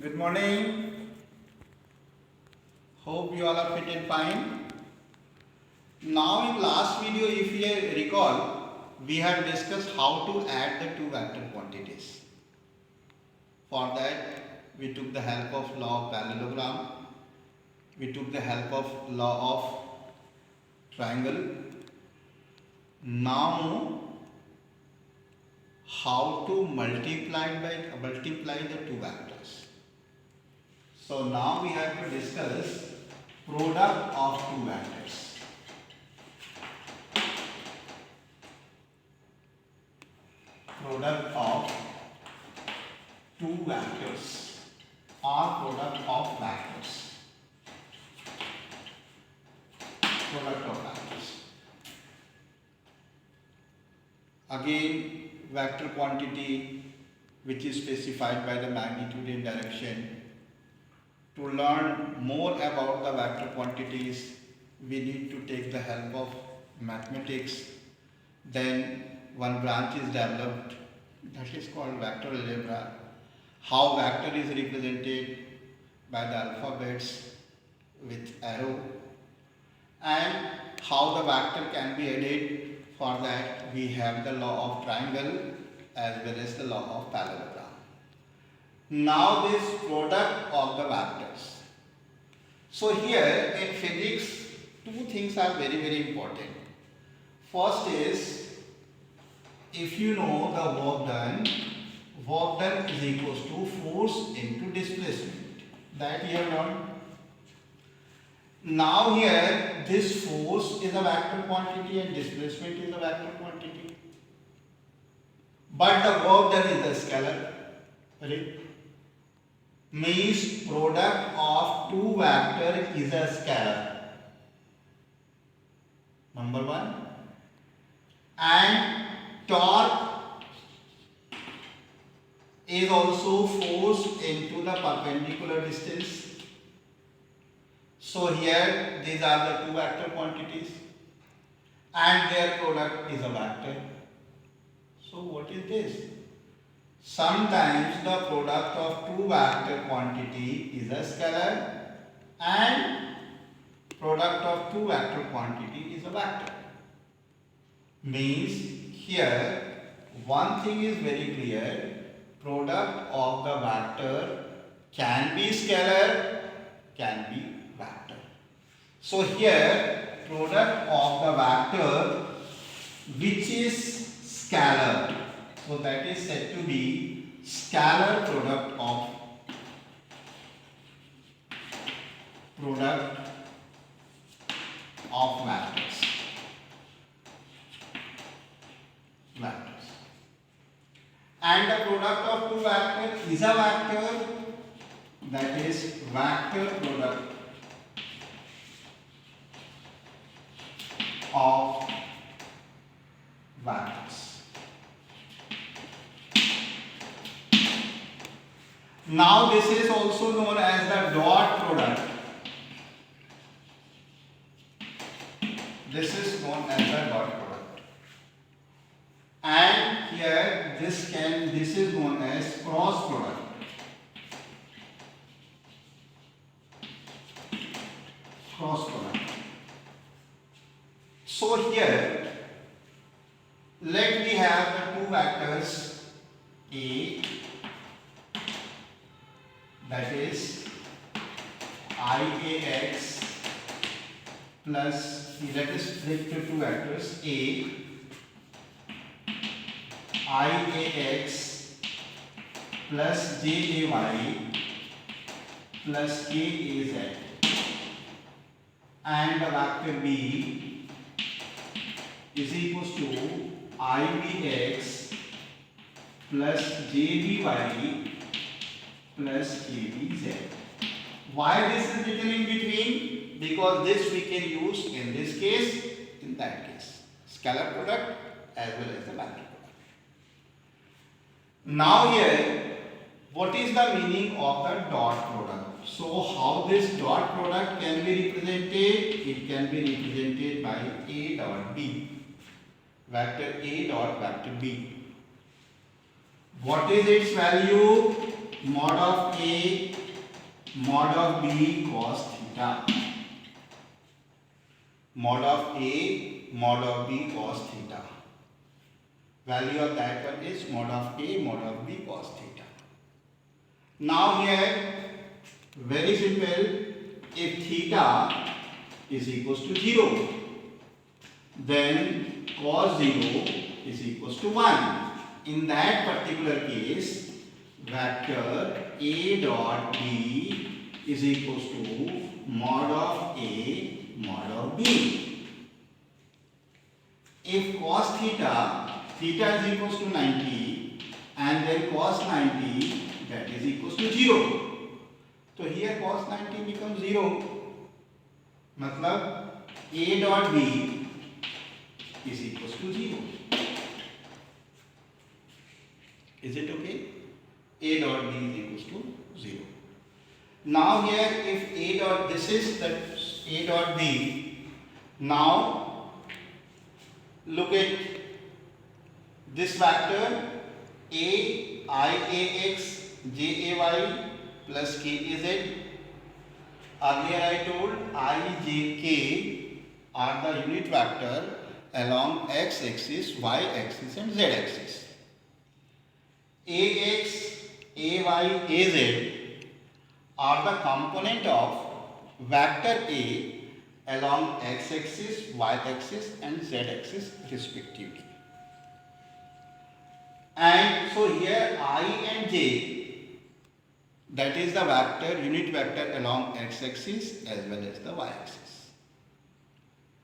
Good morning. Hope you all are fit and fine. Now in last video, if you recall, we have discussed how to add the two vector quantities. For that, we took the help of law of parallelogram. We took the help of law of triangle. Now, how to multiply the two vectors. So now we have to discuss product of two vectors. Product of two vectors or product of vectors. Product of vectors. Again, vector quantity which is specified by the magnitude and direction. To learn more about the vector quantities, we need to take the help of mathematics. Then one branch is developed, that is called vector algebra. How vector is represented by the alphabets with arrow, and how the vector can be added. For that we have the law of triangle as well as the law of parallelogram. Now this product of the vectors. So here in physics, two things are very important. First is, if you know the work done is equals to force into displacement. That you have learned. Now here this force is a vector quantity and displacement is a vector quantity. But the work done is a scalar. Right? Means product of two vector is a scalar. Number one. And torque is also force into the perpendicular distance. So here these are the two vector quantities and their product is a vector. So what is this? Sometimes the product of two vector quantity is a scalar and product of two vector quantity is a vector. Means here one thing is very clear, product of the vector can be scalar, can be vector. So here product of the vector which is scalar, so that is said to be scalar product of vectors. And the product of two vectors is a vector, that is vector product of vectors. Now this is also known as the dot product. This is known as the dot product. And here this is known as cross product. Cross product. So here let me have the two vectors A, that is IAX plus, let us take the two vectors A, IAX plus JAY plus KAZ, and the vector B is equals to IBX plus JBY plus KBZ. Why this is written in between? Because this we can use in this case, in that case. Scalar product as well as the vector product. Now here, what is the meaning of the dot product? So how this dot product can be represented? It can be represented by A dot B. Vector A dot vector B. What is its value? Mod of A mod of B cos theta. Mod of A, mod of B cos theta. Value of that one is mod of A, mod of B cos theta. Now here, very simple, if theta is equals to 0, then cos 0 is equals to 1. In that particular case, vector A dot B is equals to mod of A, mod of B. If cos theta, theta is equals to 90 and then cos 90, that is equals to 0. So here cos 90 becomes 0. मतलब A dot B is equals to 0. Is it okay? A dot B is equals to 0. Now here if A dot, this is the A dot B. Now look at this vector A I A X J A Y plus K A Z. Earlier I told I J K are the unit vector along x axis, y axis and z axis. AX, AY, AZ are the component of vector A along x axis, y axis and z axis respectively. And so here I and j, that is the vector, unit vector along x axis as well as the y axis.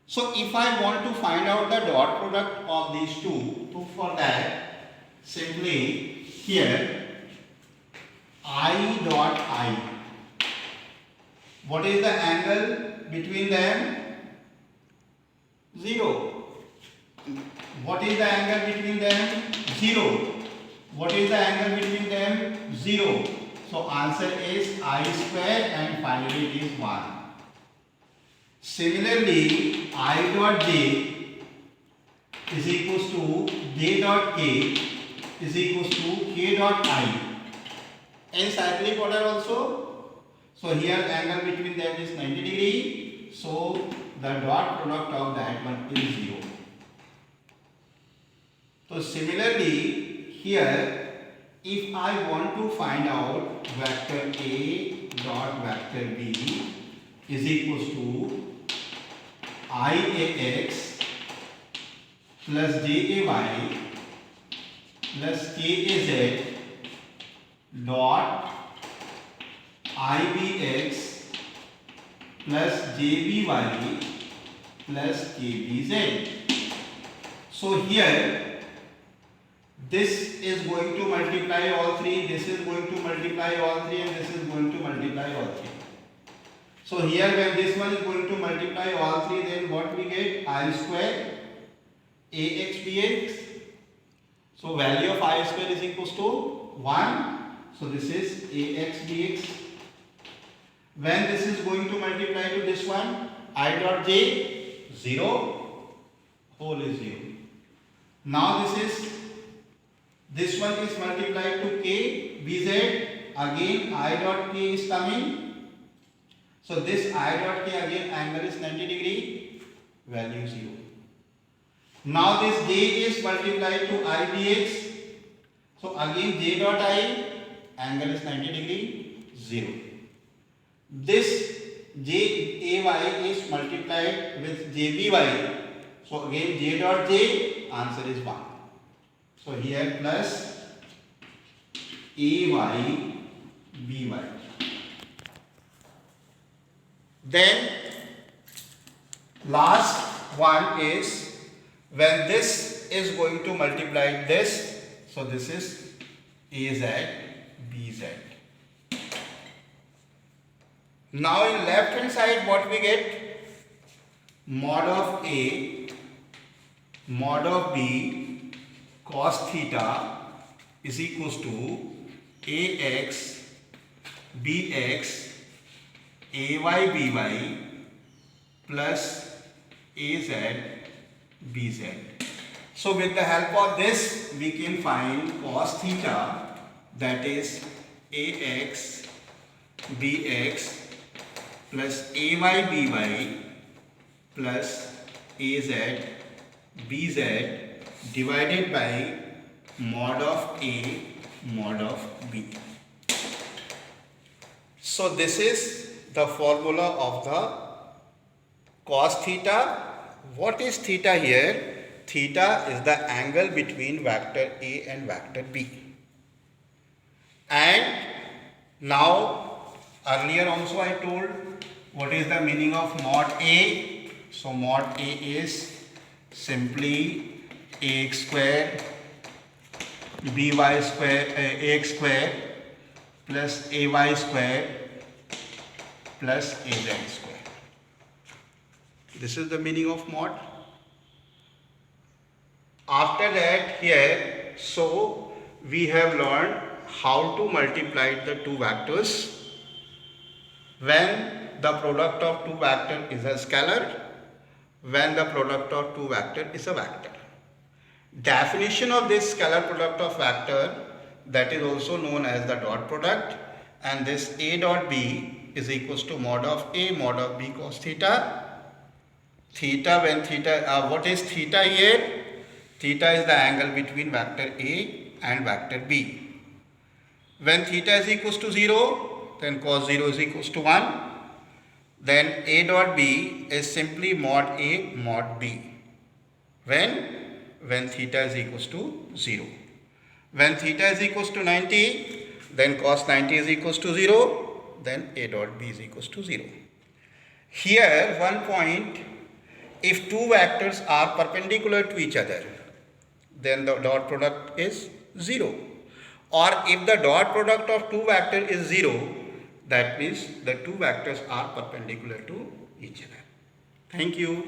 So if I want to find out the dot product of these two, so for that simply here I dot I, what is the angle between them? 0. What is the angle between them? 0. What is the angle between them? 0. So answer is I square and finally it is 1. Similarly, I dot j is equals to j dot k is equals to k dot I. In cyclic order also. So here angle between them is 90 degree. So the dot product of that one is 0. So similarly here, if I want to find out vector A dot vector B is equals to IAX plus JAY plus KAZ dot IBX plus JBY plus KBZ. So here this is going to multiply all three, this is going to multiply all three and this is going to multiply all three. So here when this one is going to multiply all three, then what we get? I square AX BX. So value of I square is equals to 1. So this is AX BX. When this is going to multiply to this one, I dot j 0, whole is 0. Now this one is multiplied to k bz, again I dot k is coming. So this I dot k again angle is 90 degree, value 0. Now this j is multiplied to I dx. So again j dot I, angle is 90 degree, 0. This j ay is multiplied with jby. So again j dot j, answer is 1. So here plus ay by. Then last one is when this is going to multiply this. So this is az bz. Now in left hand side what we get? Mod of A, mod of B cos theta is equals to AX BX AY BY plus AZ BZ. So with the help of this we can find cos theta, that is AX bx plus ay by plus az bz divided by mod of a mod of b. So this is the formula of the cos theta. What is theta here? Theta is the angle between vector A and vector B. And now earlier also I told what is the meaning of mod A. So mod A is simply ax square by square ax square plus ay square plus az square. This is the meaning of mod. After that here, so we have learned how to multiply the two vectors when the product of two vector is a scalar, when the product of two vector is a vector. Definition of this scalar product of vector, that is also known as the dot product, and this A dot B is equals to mod of A mod of B cos theta. Theta, when theta, what is theta here? Theta is the angle between vector A and vector B. When theta is equals to 0, then cos 0 is equals to 1. Then A dot B is simply mod A mod B. When theta is equals to 0. When theta is equals to 90, then cos 90 is equals to 0, then A dot B is equals to 0. Here one point, if two vectors are perpendicular to each other, then the dot product is 0. Or if the dot product of two vectors is 0, that means the two vectors are perpendicular to each other. Thank you.